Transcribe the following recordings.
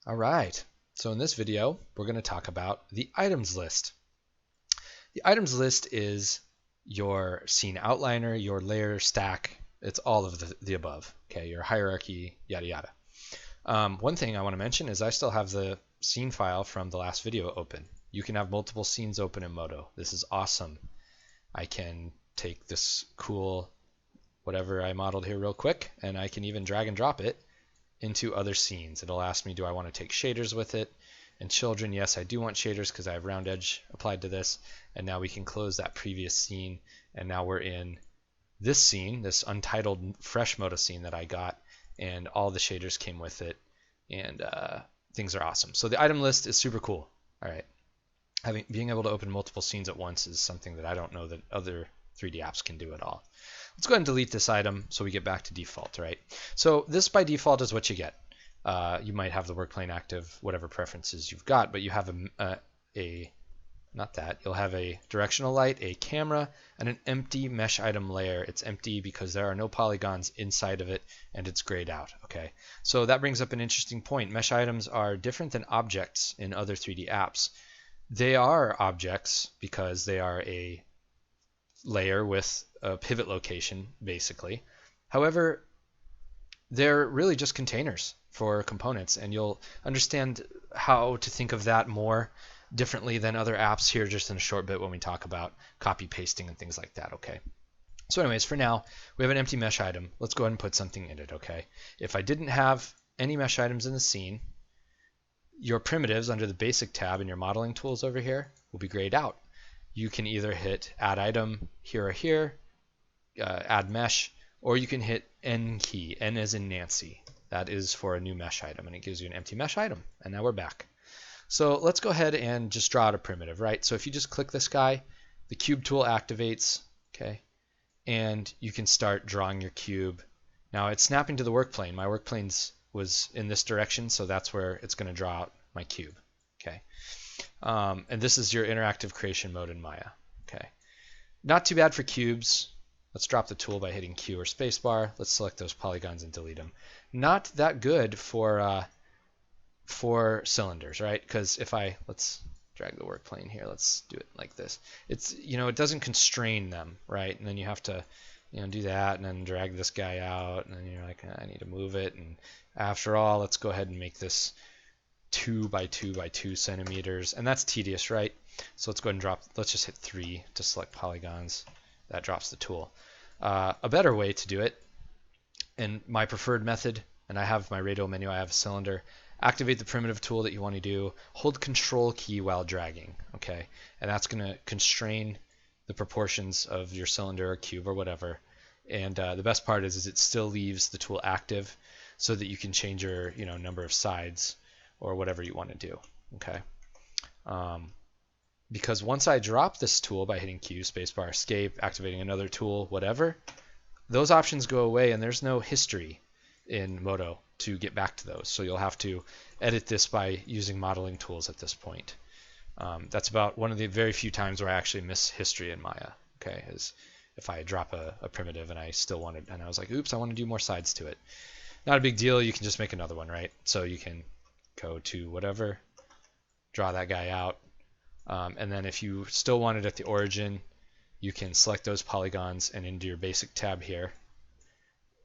All right, so in this video, we're going to talk about the items list. The items list is your scene outliner, your layer stack. It's all of the above, okay? Your hierarchy, yada, yada. One thing I want to mention is I still have the scene file from the last video open. You can have multiple scenes open in Modo. This is awesome. I can take this cool whatever I modeled here real quick, and I can even drag and drop it into other scenes. It'll ask me, do I want to take shaders with it? And children, yes, I do want shaders because I have round edge applied to this. And now we can close that previous scene. And now we're in this scene, this untitled fresh Modo scene that I got. And all the shaders came with it. And things are awesome. So the item list is super cool. All right. Being able to open multiple scenes at once is something that I don't know that other 3D apps can do at all. Let's go ahead and delete this item so we get back to default, right? So this by default is what you get. You might have the work plane active, whatever preferences you've got, but you have you'll have a directional light, a camera, and an empty mesh item layer. It's empty because there are no polygons inside of it, and it's grayed out, okay? So that brings up an interesting point. Mesh items are different than objects in other 3D apps. They are objects because they are a layer with a pivot location, basically. However, they're really just containers for components, and you'll understand how to think of that more differently than other apps here just in a short bit when we talk about copy pasting and things like that, okay? So anyways, for now, we have an empty mesh item. Let's go ahead and put something in it, okay? If I didn't have any mesh items in the scene, your primitives under the basic tab in your modeling tools over here will be grayed out. You can either hit add item here or here, add mesh, or you can hit N key, N as in Nancy. That is for a new mesh item, and it gives you an empty mesh item. And now we're back. So let's go ahead and just draw out a primitive, right? So if you just click this guy, the cube tool activates, okay? And you can start drawing your cube. Now it's snapping to the work plane. My work plane was in this direction, so that's where it's going to draw out my cube, okay? And this is your interactive creation mode in Maya, okay? Not too bad for cubes. Let's drop the tool by hitting Q or spacebar. Let's select those polygons and delete them. Not that good for cylinders, right? Because let's drag the work plane here. Let's do it like this. It's, it doesn't constrain them, right? And then you have to, do that and then drag this guy out, and then you're like, I need to move it. And after all, let's go ahead and make this 2 by 2 by 2 centimeters, and that's tedious, right? So let's go ahead and let's just hit 3 to select polygons. That drops the tool. A better way to do it, and my preferred method, and I have my radial menu, I have a cylinder, activate the primitive tool that you want to do, hold control key while dragging, okay? And that's going to constrain the proportions of your cylinder or cube or whatever. And the best part is it still leaves the tool active so that you can change your number of sides or whatever you want to do, okay? Because once I drop this tool by hitting Q, spacebar, escape, activating another tool, whatever, those options go away and there's no history in Modo to get back to those. So you'll have to edit this by using modeling tools at this point. That's about one of the very few times where I actually miss history in Maya, okay, is if I drop a primitive and I still wanted, and I was like, oops, I want to do more sides to it. Not a big deal, you can just make another one, right? So you can go to whatever, draw that guy out, and then if you still want it at the origin, you can select those polygons, and into your basic tab here,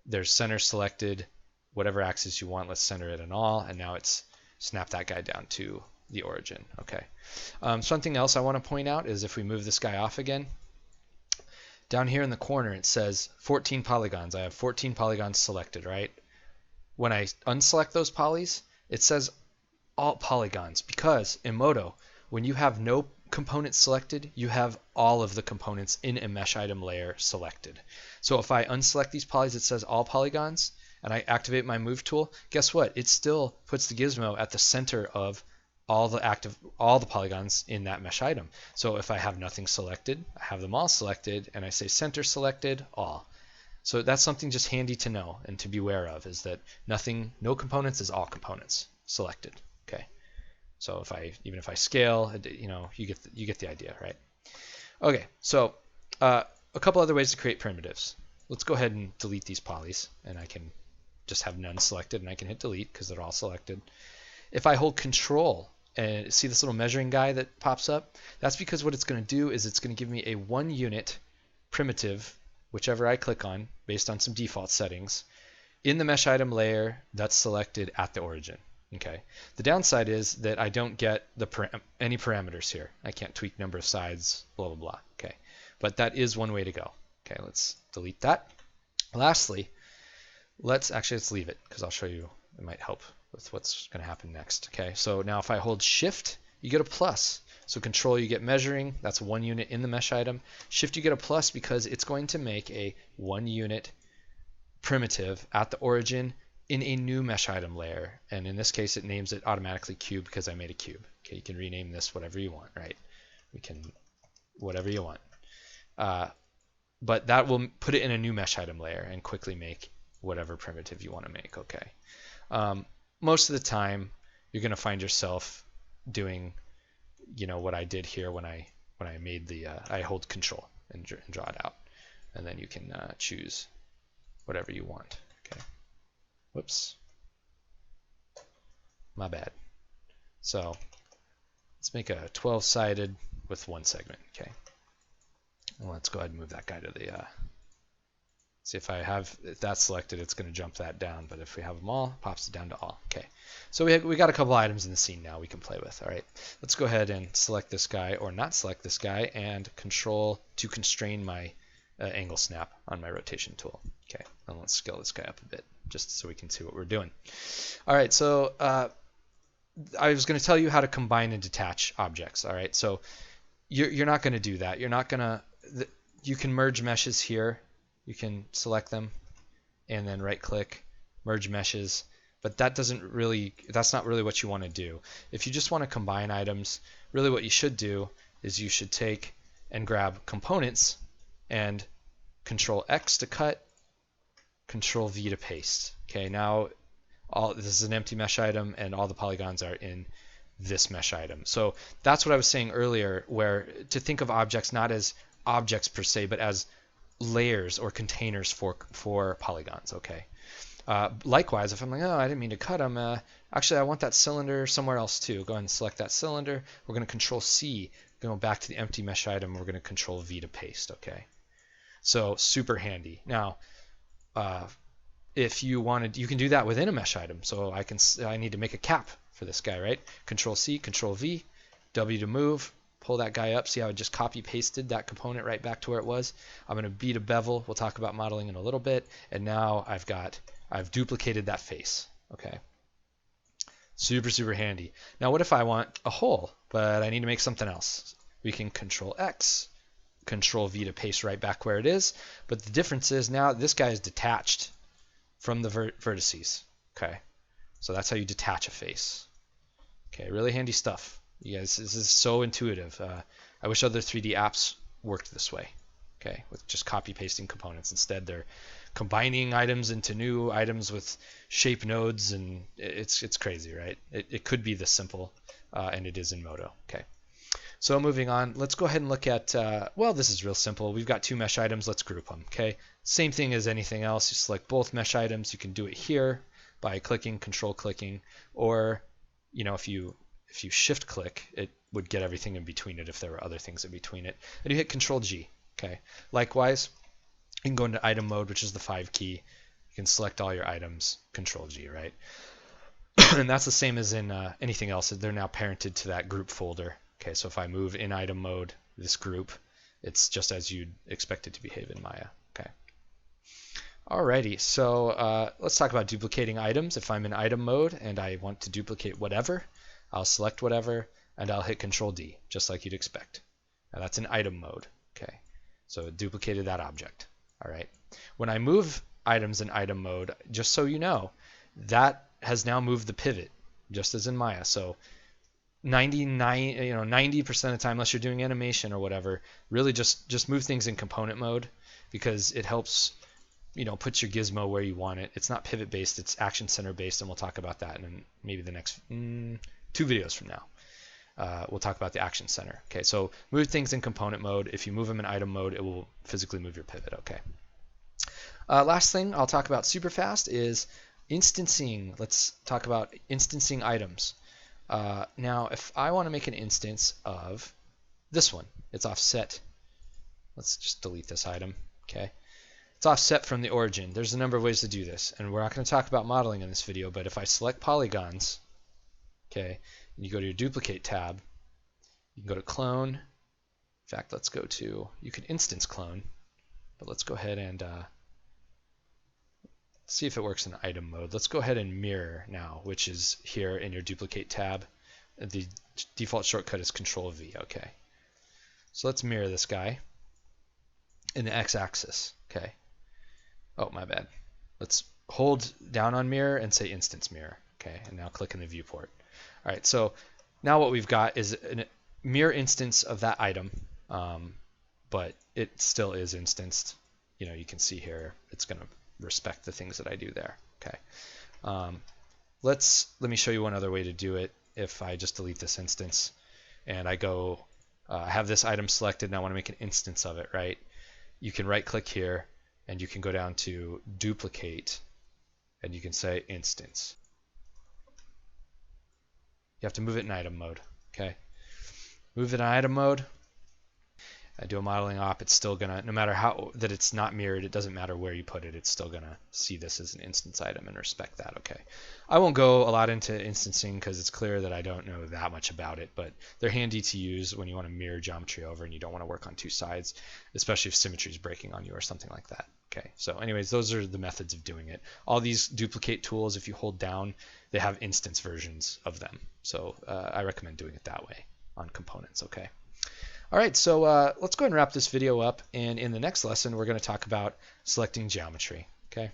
there's center selected, whatever axis you want, let's center it on all, and now it's snap that guy down to the origin, okay? Something else I want to point out is if we move this guy off again, down here in the corner it says 14 polygons. I have 14 polygons selected, right? When I unselect those polys, it says all polygons, because in Modo, when you have no component selected, you have all of the components in a mesh item layer selected. So if I unselect these polys, it says all polygons, and I activate my move tool, guess what? It still puts the gizmo at the center of all the polygons in that mesh item. So if I have nothing selected, I have them all selected, and I say center selected, all. So that's something just handy to know and to be aware of, is that no components is all components selected. Okay. So even if I scale, you get the idea, right? Okay. So a couple other ways to create primitives. Let's go ahead and delete these polys, and I can just have none selected, and I can hit delete because they're all selected. If I hold Control and see this little measuring guy that pops up, that's because what it's going to do is it's going to give me a 1 unit primitive, whichever I click on, based on some default settings, in the mesh item layer that's selected at the origin. Okay. The downside is that I don't get any parameters here. I can't tweak number of sides, blah, blah, blah. Okay. But that is one way to go. Okay, let's delete that. Lastly, let's leave it because I'll show you, it might help with what's going to happen next. Okay, so now if I hold Shift, you get a plus. So Control, you get measuring, that's 1 unit in the mesh item. Shift, you get a plus because it's going to make a 1 unit primitive at the origin in a new mesh item layer. And in this case, it names it automatically cube because I made a cube. Okay, you can rename this whatever you want, right? We can, whatever you want. But that will put it in a new mesh item layer and quickly make whatever primitive you want to make, okay? Most of the time, you're going to find yourself doing, you know, what I did here when I made the, I hold Control and draw it out. And then you can choose whatever you want, okay? Whoops. My bad. So let's make a 12-sided with 1 segment, okay? And let's go ahead and move that guy to the, see if that's selected, it's going to jump that down, but if we have them all, it pops it down to all. Okay, so we got a couple items in the scene now we can play with. All right, let's go ahead and select this guy, or not select this guy, and Control to constrain my angle snap on my rotation tool. Okay, and let's scale this guy up a bit, just so we can see what we're doing. All right, so I was going to tell you how to combine and detach objects. All right, so you're not going to do that. You're not going to, you can merge meshes here. You can select them and then right click, merge meshes, but that's not really what you want to do. If you just want to combine items, really what you should do is you should take and grab components and Control X to cut, Control V to paste. Okay, now this is an empty mesh item and all the polygons are in this mesh item. So that's what I was saying earlier, where to think of objects not as objects per se, but as layers or containers for polygons. Okay. Likewise, if I'm like, oh, I didn't mean to cut them. Actually, I want that cylinder somewhere else too. Go ahead and select that cylinder. We're going to Control C, go back to the empty mesh item. We're going to Control V to paste. Okay. So super handy. Now, if you wanted, you can do that within a mesh item. So I need to make a cap for this guy, right? Control C, Control V, W to move. Pull that guy up. See how I just copy pasted that component right back to where it was? I'm going to B to bevel. We'll talk about modeling in a little bit. And now I've duplicated that face. Okay. Super, super handy. Now what if I want a hole, but I need to make something else? We can Control X, Control V to paste right back where it is. But the difference is now this guy is detached from the vertices. Okay. So that's how you detach a face. Okay, really handy stuff. You guys, this is so intuitive. I wish other 3D apps worked this way, okay, with just copy pasting components. Instead, they're combining items into new items with shape nodes, and it's crazy, right? It could be this simple, and it is in Modo. Okay, so moving on, let's go ahead and look at, well, this is real simple. We've got 2 mesh items. Let's group them, okay? Same thing as anything else. You select both mesh items. You can do it here by clicking, control clicking, or, you know, if you shift click, it would get everything in between it if there were other things in between it. And you hit Control G. Okay. Likewise, you can go into item mode, which is the 5 key. You can select all your items, Control G, right? And that's the same as in anything else. They're now parented to that group folder. Okay, so if I move in item mode, this group, it's just as you'd expect it to behave in Maya. Okay. Alrighty, so let's talk about duplicating items. If I'm in item mode and I want to duplicate whatever, I'll select whatever and I'll hit Control D, just like you'd expect. Now that's in item mode. Okay, so it duplicated that object. All right. When I move items in item mode, just so you know, that has now moved the pivot, just as in Maya. So 90% of the time, unless you're doing animation or whatever, really just move things in component mode, because it helps, you know, put your gizmo where you want it. It's not pivot based, it's action center based, and we'll talk about that in maybe the next 2 videos from now. We'll talk about the action center. Okay, so move things in component mode. If you move them in item mode, it will physically move your pivot. Okay. Last thing I'll talk about super fast is Instancing, let's talk about instancing items. Now, if I want to make an instance of this one, it's offset. Let's just delete this item. Okay, it's offset from the origin. There's a number of ways to do this, and we're not going to talk about modeling in this video, but if I select polygons, okay, and you go to your duplicate tab, you can go to clone. In fact, let's go to, you can instance clone, but let's go ahead and see if it works in item mode. Let's go ahead and mirror now, which is here in your duplicate tab. The default shortcut is Control V. Okay, so let's mirror this guy in the x-axis. Okay. Oh, my bad. Let's hold down on mirror and say instance mirror. Okay, and now click in the viewport. All right, so now what we've got is a mirror instance of that item, but it still is instanced. You know, you can see here it's going to respect the things that I do there. Okay, let me show you one other way to do it. If I just delete this instance and I go, I have this item selected and I want to make an instance of it, right? You can right click here and you can go down to duplicate and you can say instance. You have to move it in item mode. Okay, move it in item mode. I do a modeling op, it's still gonna, no matter how that it's not mirrored, it doesn't matter where you put it, it's still gonna see this as an instance item and respect that. Okay, I won't go a lot into instancing because it's clear that I don't know that much about it, but they're handy to use when you want to mirror geometry over and you don't want to work on two sides, especially if symmetry is breaking on you or something like that. Okay, so anyways, those are the methods of doing it. All these duplicate tools, if you hold down, they have instance versions of them, so I recommend doing it that way on components. Okay. All right, so let's go ahead and wrap this video up, and in the next lesson we're going to talk about selecting geometry. Okay.